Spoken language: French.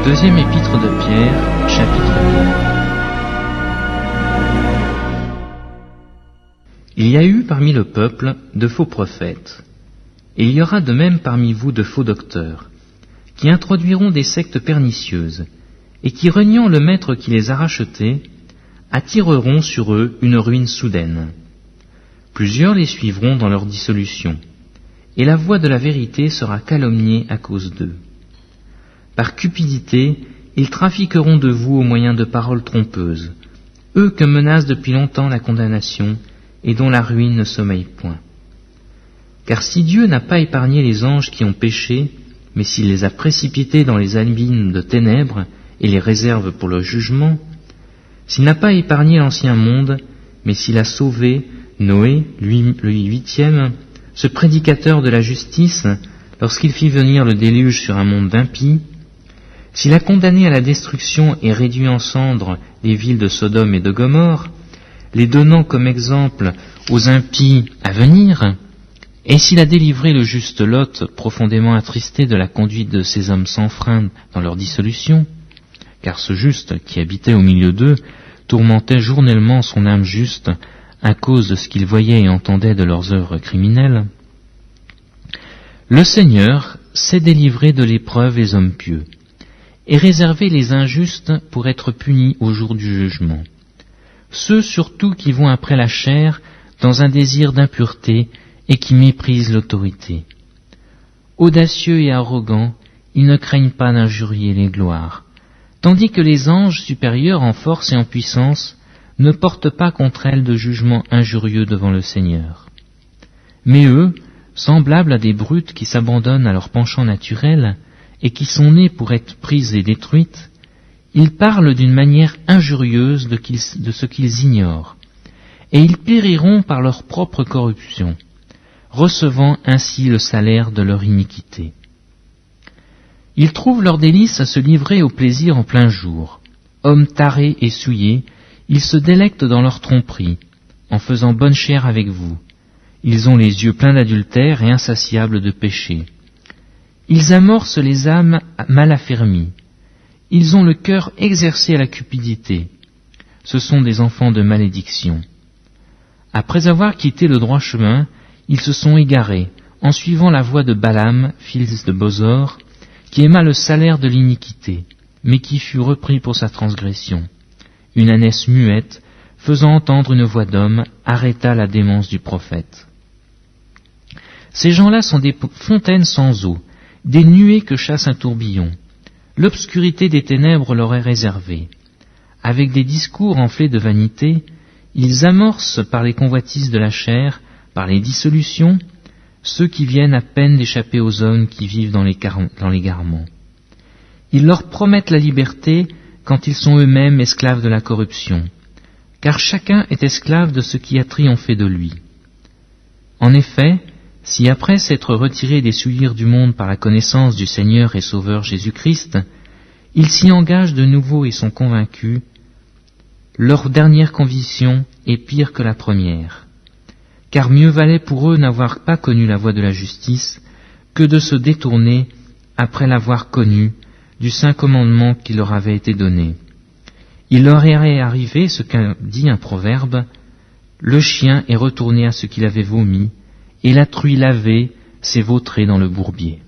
Deuxième épître de Pierre, chapitre 2. Il y a eu parmi le peuple de faux prophètes, et il y aura de même parmi vous de faux docteurs, qui introduiront des sectes pernicieuses, et qui, reniant le maître qui les a rachetés, attireront sur eux une ruine soudaine. Plusieurs les suivront dans leur dissolution, et la voix de la vérité sera calomniée à cause d'eux. Par cupidité, ils trafiqueront de vous au moyen de paroles trompeuses, eux que menace depuis longtemps la condamnation, et dont la ruine ne sommeille point. Car si Dieu n'a pas épargné les anges qui ont péché, mais s'il les a précipités dans les abîmes de ténèbres et les réserve pour le jugement, s'il n'a pas épargné l'ancien monde, mais s'il a sauvé Noé, lui le 8e, ce prédicateur de la justice, lorsqu'il fit venir le déluge sur un monde d'impies, s'il a condamné à la destruction et réduit en cendres les villes de Sodome et de Gomorrhe, les donnant comme exemple aux impies à venir, et s'il a délivré le juste Lot, profondément attristé de la conduite de ces hommes sans frein dans leur dissolution, car ce juste qui habitait au milieu d'eux tourmentait journellement son âme juste à cause de ce qu'il voyait et entendait de leurs œuvres criminelles, le Seigneur sait délivrer de l'épreuve les hommes pieux, et réserver les injustes pour être punis au jour du jugement. Ceux surtout qui vont après la chair dans un désir d'impureté et qui méprisent l'autorité. Audacieux et arrogants, ils ne craignent pas d'injurier les gloires, tandis que les anges supérieurs en force et en puissance ne portent pas contre elles de jugement injurieux devant le Seigneur. Mais eux, semblables à des brutes qui s'abandonnent à leur penchant naturel, et qui sont nées pour être prises et détruites, ils parlent d'une manière injurieuse de ce qu'ils ignorent, et ils périront par leur propre corruption, recevant ainsi le salaire de leur iniquité. Ils trouvent leur délice à se livrer au plaisir en plein jour. Hommes tarés et souillés, ils se délectent dans leur tromperie, en faisant bonne chère avec vous. Ils ont les yeux pleins d'adultère et insatiables de péché. Ils amorcent les âmes mal affermies. Ils ont le cœur exercé à la cupidité. Ce sont des enfants de malédiction. Après avoir quitté le droit chemin, ils se sont égarés, en suivant la voie de Balaam, fils de Bosor, qui aima le salaire de l'iniquité, mais qui fut repris pour sa transgression. Une ânesse muette, faisant entendre une voix d'homme, arrêta la démence du prophète. Ces gens-là sont des fontaines sans eau, des nuées que chasse un tourbillon. L'obscurité des ténèbres leur est réservée. Avec des discours enflés de vanité, ils amorcent par les convoitises de la chair, par les dissolutions, ceux qui viennent à peine d'échapper aux hommes qui vivent dans l'égarement. Ils leur promettent la liberté quand ils sont eux-mêmes esclaves de la corruption, car chacun est esclave de ce qui a triomphé de lui. En effet, si après s'être retirés des souillures du monde par la connaissance du Seigneur et Sauveur Jésus-Christ, ils s'y engagent de nouveau et sont convaincus, leur dernière conviction est pire que la première, car mieux valait pour eux n'avoir pas connu la voie de la justice que de se détourner, après l'avoir connue, du saint commandement qui leur avait été donné. Il leur est arrivé ce qu'a dit un proverbe, « Le chien est retourné à ce qu'il avait vomi, et la truie lavée s'est vautrée dans le bourbier. »